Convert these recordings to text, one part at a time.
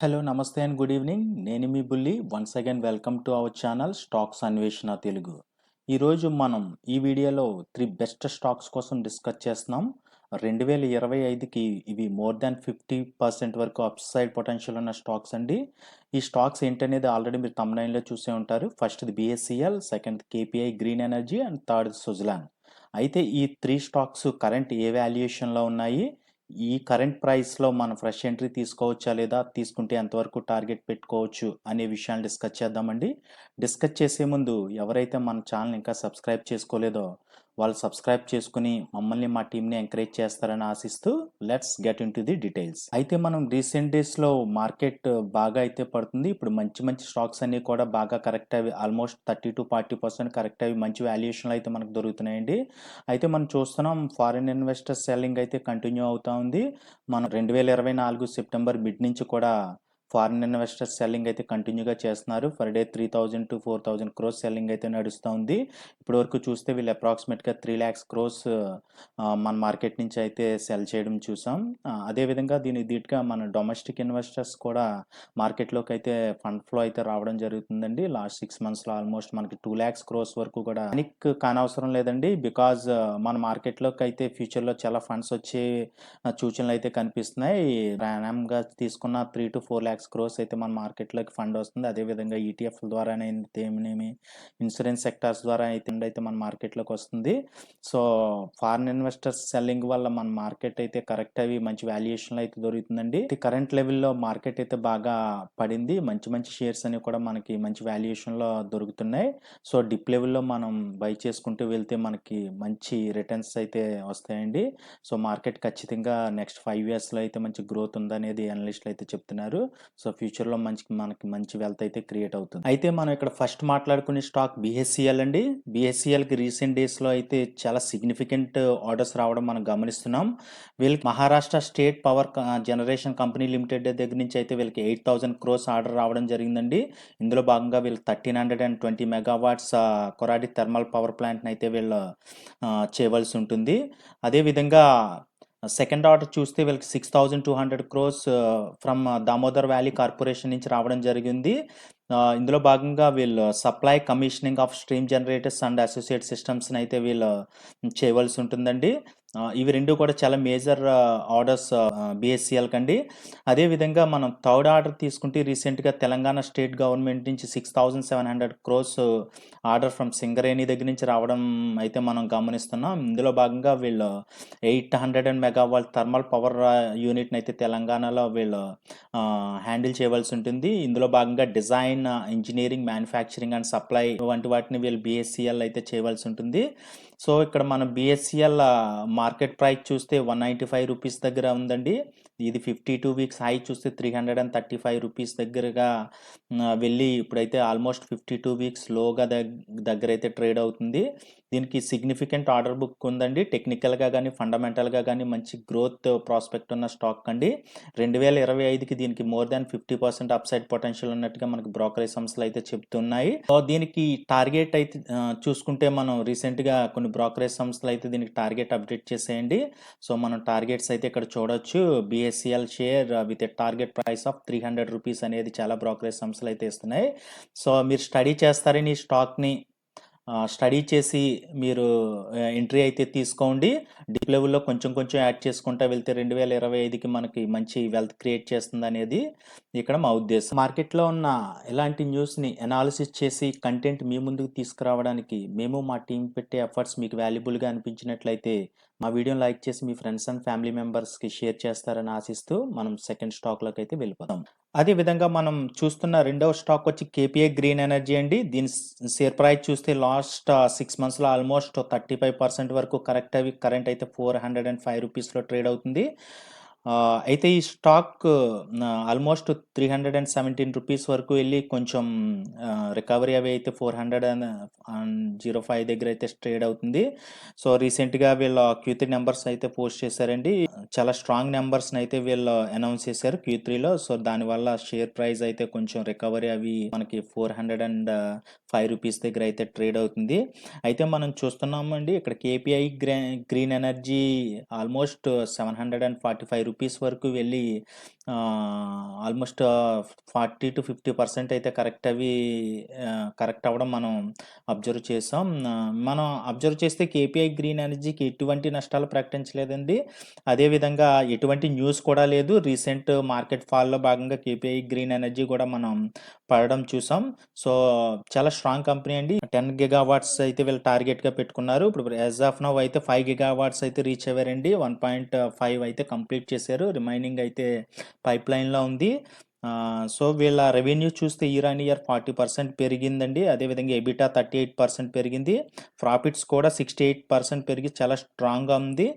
Hello నమస్తే and good evening. నేను మీ బుల్లి. Once again welcome to our channel stocks అన్వేషణ తెలుగు. ఈరోజు మనం ఈ వీడియోలో 3 బెస్ట్ స్టాక్స్ కోసం డిస్కస్ చేస్తున్నాం. 2025కి ఇవి మోర్ దాన్ 50% వరకు అప్సైడ్ పొటెన్షియల్ ఉన్న స్టాక్స్ అండి. ఈ స్టాక్స్ ఏంటనేది ఆల్రెడీ మీరు తమ్నైన్లో చూసే ఉంటారు. ఫస్ట్ది BSCL, second KPI green energy and third Suzlon. అయితే ఈ 3 స్టాక్స్ కరెంట్ ఏ వాల్యుయేషన్లో ఉన్నాయి, ఈ కరెంట్ ప్రైస్లో మనం ఫ్రెష్ ఎంట్రీ తీసుకోవచ్చా లేదా, తీసుకుంటే ఎంతవరకు టార్గెట్ పెట్టుకోవచ్చు అనే విషయాన్ని డిస్కస్ చేద్దామండి. డిస్కస్ చేసే ముందు ఎవరైతే మన ఛానల్ ఇంకా సబ్స్క్రైబ్ చేసుకోలేదో వాళ్ళు సబ్స్క్రైబ్ చేసుకుని మమ్మల్ని మా టీంని ఎంకరేజ్ చేస్తారని ఆశిస్తూ let's get in to the details. అయితే మనం రీసెంట్ డేస్లో మార్కెట్ బాగా అయితే పడుతుంది. ఇప్పుడు మంచి మంచి స్టాక్స్ అన్ని కూడా బాగా కరెక్ట్ అవి ఆల్మోస్ట్ 30-40% కరెక్ట్ అవి మంచి వాల్యుయేషన్లు అయితే మనకు దొరుకుతున్నాయండి. అయితే మనం చూస్తున్నాం ఫారిన్ ఇన్వెస్టర్స్ సెల్లింగ్ అయితే కంటిన్యూ అవుతా ఉంది. మనం 2024 సెప్టెంబర్ మిడ్ నుంచి కూడా ఫారిన్ ఇన్వెస్టర్స్ సెల్లింగ్ అయితే కంటిన్యూగా చేస్తున్నారు. Per day 3000 to 4000 crores selling అయితే నడుస్తూ ఉంది. ఇప్పటి వరకు చూస్తే వీళ్ళు అప్రాక్సిమేట్గా 3 lakhs క్రోస్ మన మార్కెట్ నుంచి అయితే సెల్ చేయడం చూసాం. అదేవిధంగా దీటుగా మన డొమెస్టిక్ ఇన్వెస్టర్స్ కూడా మార్కెట్లోకి అయితే ఫండ్ ఫ్లో అయితే రావడం జరుగుతుందండి. లాస్ట్ 6 monthsలో ఆల్మోస్ట్ మనకి 2 lakhs క్రోస్ వరకు కూడా పానిక్ కానవసరం లేదండి. బికాజ్ మన మార్కెట్లోకి అయితే ఫ్యూచర్లో చాలా ఫండ్స్ వచ్చే సూచనలు అయితే కనిపిస్తున్నాయి. ర్యామ్గా తీసుకున్న 3-4 lakhs క్రోస్ అయితే మన మార్కెట్లోకి ఫండ్ వస్తుంది. అదేవిధంగా ఈటీఎఫ్ ద్వారానే ఏమేమి ఇన్సూరెన్స్ సెక్టార్స్ ద్వారా అయితే మన మార్కెట్లోకి వస్తుంది. సో ఫారిన్ ఇన్వెస్టర్స్ సెల్లింగ్ వల్ల మన మార్కెట్ అయితే కరెక్ట్ అవి మంచి వాల్యుయేషన్లో అయితే దొరుకుతుందండి. కరెంట్ లెవెల్లో మార్కెట్ అయితే బాగా పడింది. మంచి మంచి షేర్స్ అని కూడా మనకి మంచి వాల్యుయేషన్లో దొరుకుతున్నాయి. సో డిప్ లెవెల్లో మనం బై చేసుకుంటూ వెళ్తే మనకి మంచి రిటర్న్స్ అయితే వస్తాయండి. సో మార్కెట్ ఖచ్చితంగా నెక్స్ట్ 5 yearsలో అయితే మంచి గ్రోత్ ఉందనేది అనలిస్టులు అయితే చెప్తున్నారు. సో ఫ్యూచర్లో మనకి మంచి వెల్త్ అయితే క్రియేట్ అవుతుంది. అయితే మనం ఇక్కడ ఫస్ట్ మాట్లాడుకునే స్టాక్ బిహెచ్సిఎల్ అండి. బిహెచ్సిఎల్కి రీసెంట్ డేస్లో అయితే చాలా సిగ్నిఫికెంట్ ఆర్డర్స్ రావడం మనం గమనిస్తున్నాం. వీళ్ళకి Maharashtra state power generation company limited దగ్గర నుంచి అయితే వీళ్ళకి 8000 క్రోస్ ఆర్డర్ రావడం జరిగిందండి. ఇందులో భాగంగా వీళ్ళు 1320 మెగావాట్స్ కొరాడి థర్మల్ పవర్ ప్లాంట్ని అయితే వీళ్ళు చేయవలసి ఉంటుంది. అదేవిధంగా సెకండ్ ఆర్డర్ చూస్తే వీళ్ళకి 6200 crores from Damodar valley corporation నుంచి రావడం జరిగింది. ఇందులో భాగంగా వీళ్ళు supply commissioning of stream generators and associate సిస్టమ్స్ని అయితే వీళ్ళు చేయవలసి ఉంటుందండి. ఇవి రెండు కూడా చాలా మేజర్ ఆర్డర్స్ బిఎస్సిఎల్ కండి. అదేవిధంగా మనం థర్డ్ ఆర్డర్ తీసుకుంటే రీసెంట్గా తెలంగాణ స్టేట్ గవర్నమెంట్ నుంచి 6700 క్రోస్ ఆర్డర్ ఫ్రమ్ సింగరేణి దగ్గర నుంచి రావడం అయితే మనం గమనిస్తున్నాం. ఇందులో భాగంగా వీళ్ళు 800 మెగావాట్ థర్మల్ పవర్ యూనిట్ని అయితే తెలంగాణలో వీళ్ళు హ్యాండిల్ చేయవలసి ఉంటుంది. ఇందులో భాగంగా design, engineering, manufacturing and supply వంటి వాటిని వీళ్ళు బిఎస్సిఎల్ అయితే చేయవలసి ఉంటుంది. సో ఇక్కడ మన బిఎస్సిఎల్ మార్కెట్ ప్రైస్ చూస్తే 195 రూపీస్ దగ్గర ఉందండి. ఇది 52 weeks హై చూస్తే 335 రూపీస్ దగ్గరగా వెళ్ళి ఇప్పుడైతే ఆల్మోస్ట్ 52 weeks లోగా దగ్గర అయితే ట్రేడ్ అవుతుంది. దీనికి సిగ్నిఫికెంట్ ఆర్డర్ బుక్ ఉందండి. టెక్నికల్గా కానీ ఫండమెంటల్గా కానీ మంచి గ్రోత్ ప్రాస్పెక్ట్ ఉన్న స్టాక్ అండి. 2025కి దీనికి మోర్ దాన్ 50% అప్సైడ్ పొటెన్షియల్ ఉన్నట్టుగా మనకి బ్రోకరేజ్ సంస్థలు అయితే చెప్తున్నాయి. సో దీనికి టార్గెట్ అయితే చూసుకుంటే మనం రీసెంట్గా కొన్ని బ్రోకరేజ్ సంస్థలు అయితే దీనికి టార్గెట్ అప్డేట్ చేసేయండి. సో మనం టార్గెట్స్ అయితే ఇక్కడ చూడొచ్చు. BSCL share with a target price of 300 rupees అనేది చాలా బ్రోకరేజ్ సంస్థలు అయితే ఇస్తున్నాయి. సో మీరు స్టడీ చేస్తారని ఈ స్టాక్ని స్టడీ చేసి మీరు ఎంట్రీ అయితే తీసుకోండి. డీప్ లెవెల్లో కొంచెం కొంచెం యాడ్ చేసుకుంటూ వెళ్తే 2025కి మనకి మంచి వెల్త్ క్రియేట్ చేస్తుంది అనేది ఇక్కడ మా ఉద్దేశం. మార్కెట్లో ఉన్న ఎలాంటి న్యూస్ని అనాలిసిస్ చేసి కంటెంట్ మీ ముందుకు తీసుకురావడానికి మేము మా టీం పెట్టే ఎఫర్ట్స్ మీకు వాల్యుబుల్గా అనిపించినట్లయితే మా వీడియోని లైక్ చేసి మీ ఫ్రెండ్స్ అండ్ ఫ్యామిలీ మెంబర్స్కి షేర్ చేస్తారని ఆశిస్తూ మనం సెకండ్ స్టాక్లోకి అయితే వెళ్ళిపోతాం. అదేవిధంగా మనం చూస్తున్న రెండవ స్టాక్ వచ్చి కేపీఐ గ్రీన్ ఎనర్జీ అండి. దీని షేర్ ప్రైస్ చూస్తే లాస్ట్ 6 monthsలో ఆల్మోస్ట్ 35% వరకు కరెంట్ అయితే 405 రూపీస్లో ట్రేడ్ అవుతుంది. అయితే ఈ స్టాక్ ఆల్మోస్ట్ 317 రూపీస్ వరకు వెళ్ళి కొంచెం రికవరీ అవి అయితే 405 దగ్గర అయితే ట్రేడ్ అవుతుంది. సో రీసెంట్గా వీళ్ళ Q3 నెంబర్స్ అయితే పోస్ట్ చేశారండి. చాలా స్ట్రాంగ్ నెంబర్స్ని అయితే వీళ్ళు అనౌన్స్ చేశారు Q3లో. సో దానివల్ల షేర్ ప్రైస్ అయితే కొంచెం రికవరీ అవి మనకి రూపీస్ దగ్గర అయితే ట్రేడ్ అవుతుంది. అయితే మనం చూస్తున్నామండి ఇక్కడ KPI green energy almost 745 rupees వరకు వెళ్ళి ఆల్మోస్ట్ 40-50% అయితే కరెక్ట్ అవ్వడం మనం అబ్జర్వ్ చేసాం. మనం అబ్జర్వ్ చేస్తే కేపీఐ గ్రీన్ ఎనర్జీకి ఎటువంటి నష్టాలు ప్రకటించలేదండి. అదేవిధంగా ఎటువంటి న్యూస్ కూడా లేదు. రీసెంట్ మార్కెట్ ఫాల్లో భాగంగా కేపీఐ గ్రీన్ ఎనర్జీ కూడా మనం పడడం చూసాం. సో చాలా స్ట్రాంగ్ కంపెనీ అండి. 10 గిగావాట్స్ అయితే వీళ్ళు టార్గెట్గా పెట్టుకున్నారు. ఇప్పుడు యాజ్ ఆఫ్ నౌ అయితే 5 గిగావాట్స్ అయితే రీచ్ అయ్యారండి. 1.5 అయితే కంప్లీట్ చేశారు. రిమైనింగ్ అయితే పైప్ లైన్లో ఉంది. సో వీళ్ళ రెవెన్యూ చూస్తే ఇయర్ ఆన్ ఇయర్ 40% పెరిగిందండి. అదేవిధంగా ఎబిటా 38% పెరిగింది. ప్రాఫిట్స్ కూడా 68% పెరిగి చాలా స్ట్రాంగ్గా ఉంది.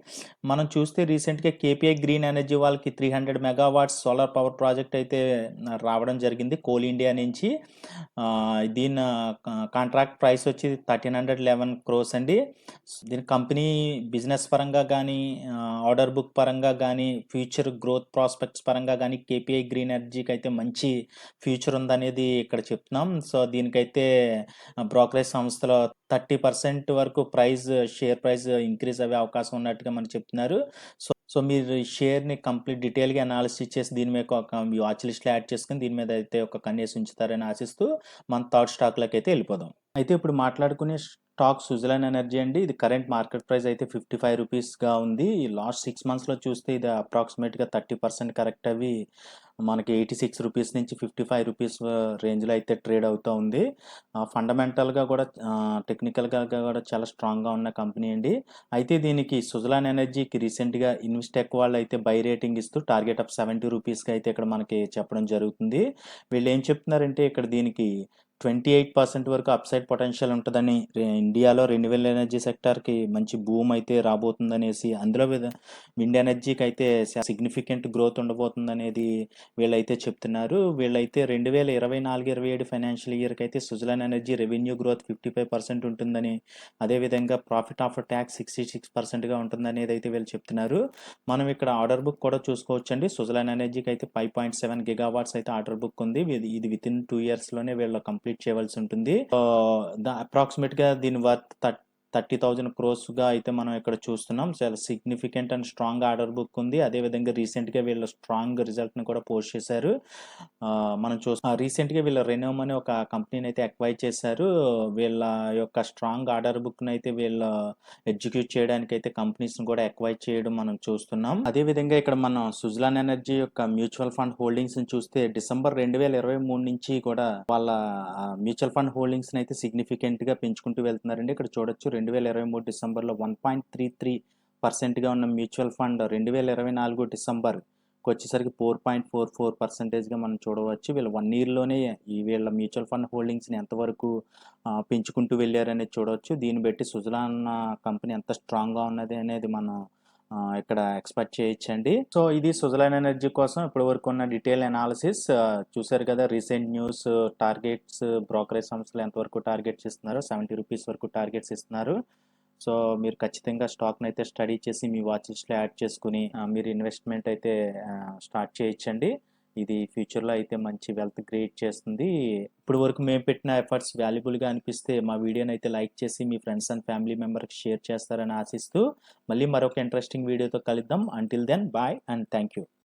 మనం చూస్తే రీసెంట్గా కేపీఐ గ్రీన్ ఎనర్జీ వాళ్ళకి 300 మెగావాట్స్ సోలార్ పవర్ ప్రాజెక్ట్ అయితే రావడం జరిగింది కోల్ ఇండియా నుంచి. దీని కాంట్రాక్ట్ ప్రైస్ వచ్చి 1311 crores అండి. దీని కంపెనీ బిజినెస్ పరంగా కానీ ఆర్డర్ బుక్ పరంగా కానీ ఫ్యూచర్ గ్రోత్ ప్రాస్పెక్ట్స్ పరంగా కానీ కేపీఐ గ్రీన్ ఎనర్జీకి అయితే మంచి ఫ్యూచర్ ఉందనేది ఇక్కడ చెప్తున్నాం. సో దీనికైతే బ్రోకరేజ్ సంస్థలో 30% వరకు షేర్ ప్రైస్ ఇంక్రీజ్ అయ్యే అవకాశం ఉన్నట్టుగా మనకు చెప్తున్నారు. సో మీరు ఈ షేర్ని కంప్లీట్ డీటెయిల్గా అనాలిసిస్ చేసి దీని మీద ఒక వాచ్ లిస్ట్లో యాడ్ చేసుకుని దీని మీద అయితే ఒక కన్నేసి ఉంచుతారని ఆశిస్తూ మన థర్డ్ స్టాక్లోకి అయితే వెళ్ళిపోదాం. అయితే ఇప్పుడు మాట్లాడుకునే స్టాక్ సుజలాన్ ఎనర్జీ అండి. ఇది కరెంట్ మార్కెట్ ప్రైస్ అయితే 55 రూపీస్గా ఉంది. ఈ లాస్ట్ 6 monthsలో చూస్తే ఇది అప్రాక్సిమేట్గా 30% కరెక్ట్ అవి మనకి 86 రూపీస్ నుంచి 55 రూపీస్ రేంజ్లో అయితే ట్రేడ్ అవుతూ ఉంది. ఫండమెంటల్గా కూడా టెక్నికల్గా కూడా చాలా స్ట్రాంగ్గా ఉన్న కంపెనీ అండి. అయితే దీనికి సుజలాన్ ఎనర్జీకి రీసెంట్గా ఇన్వెస్టెక్ వాళ్ళు అయితే బై రేటింగ్ ఇస్తూ టార్గెట్ ఆఫ్ 70 రూపీస్కి అయితే ఇక్కడ మనకి చెప్పడం జరుగుతుంది. వీళ్ళు ఏం చెప్తున్నారంటే ఇక్కడ దీనికి 28% వరకు అప్సైడ్ పొటెన్షియల్ ఉంటుందని, ఇండియాలో రెన్యూవల్ ఎనర్జీ సెక్టార్కి మంచి బూమ్ అయితే రాబోతుందనేసి, అందులో విండ్ ఎనర్జీకి అయితే సిగ్నిఫికెంట్ గ్రోత్ ఉండబోతుందనేది వీళ్ళైతే చెప్తున్నారు. వీళ్ళైతే 2024-27 ఫైనాన్షియల్ ఇయర్కి అయితే సుజలాన్ ఎనర్జీ రెవెన్యూ గ్రోత్ 55% ఉంటుందని, అదేవిధంగా ప్రాఫిట్ ఆఫ్టర్ ట్యాక్స్ 66%గా ఉంటుందనేది అయితే వీళ్ళు చెప్తున్నారు. మనం ఇక్కడ ఆర్డర్ బుక్ కూడా చూసుకోవచ్చండి. సుజలాన్ ఎనర్జీకి అయితే 5.7 గిగావాట్స్ అయితే ఆర్డర్ బుక్ ఉంది. ఇది విత్ ఇన్ 2 yearsలోనే వీళ్ళు కంప్లీట్ చేయవలసి ఉంటుంది. అప్రాక్సిమేట్ గా దీని వర్త్ 30,000 crores గా అయితే మనం ఇక్కడ చూస్తున్నాం. చాలా significant and strong order book ఉంది. అదేవిధంగా రీసెంట్గా వీళ్ళు స్ట్రాంగ్ రిజల్ట్ని కూడా పోస్ట్ చేశారు. మనం రీసెంట్గా వీళ్ళ రెనోమ్ అనే ఒక కంపెనీని అయితే అక్వైర్ చేశారు. వీళ్ళ యొక్క స్ట్రాంగ్ ఆర్డర్ బుక్ని అయితే వీళ్ళు ఎగ్జిక్యూట్ చేయడానికి అయితే కంపెనీస్ని కూడా అక్వైర్ చేయడం మనం చూస్తున్నాం. అదేవిధంగా ఇక్కడ మనం సుజలాన్ ఎనర్జీ యొక్క మ్యూచువల్ ఫండ్ హోల్డింగ్స్ని చూస్తే డిసెంబర్ 2023 నుంచి కూడా వాళ్ళ మ్యూచువల్ ఫండ్ హోల్డింగ్స్ని అయితే సిగ్నిఫికెంట్గా పెంచుకుంటూ వెళ్తున్నారండి. ఇక్కడ చూడొచ్చు 2023 డిసెంబర్లో 1.33%గా ఉన్న మ్యూచువల్ ఫండ్ 2024 డిసెంబర్కి వచ్చేసరికి 4.44%గా మనం చూడవచ్చు. వీళ్ళు 1 yearలోనే వీళ్ళ మ్యూచువల్ ఫండ్ హోల్డింగ్స్ని ఎంతవరకు పెంచుకుంటూ వెళ్ళారనేది చూడవచ్చు. దీన్ని బట్టి సుజలాన్ కంపెనీ ఎంత స్ట్రాంగ్గా ఉన్నది అనేది మనం ఇక్కడ ఎక్స్పెక్ట్ చేయొచ్చండి. సో ఇది సుజలాన్ ఎనర్జీ కోసం ఇప్పటి వరకు ఉన్న డీటెయిల్ అనాలిసిస్ చూసారు కదా. రీసెంట్ న్యూస్, టార్గెట్స్, బ్రోకరేజ్ సంస్థలు ఎంతవరకు టార్గెట్స్ ఇస్తున్నారు, 70 రూపీస్ వరకు టార్గెట్స్ ఇస్తున్నారు. సో మీరు ఖచ్చితంగా స్టాక్ని అయితే స్టడీ చేసి మీ వాచ్ లిస్ట్లో యాడ్ చేసుకుని మీరు ఇన్వెస్ట్మెంట్ అయితే స్టార్ట్ చేయొచ్చండి. ఇది ఫ్యూచర్లో అయితే మంచి వెల్త్ క్రియేట్ చేస్తుంది. ఇప్పుడు వరకు మేము పెట్టిన ఎఫర్ట్స్ వాల్యుబుల్గా అనిపిస్తే మా వీడియోని అయితే లైక్ చేసి మీ ఫ్రెండ్స్ అండ్ ఫ్యామిలీ మెంబర్కి షేర్ చేస్తారని ఆశిస్తూ మళ్ళీ మరొక ఇంట్రెస్టింగ్ వీడియోతో కలుద్దాం. Until then bye and thank you.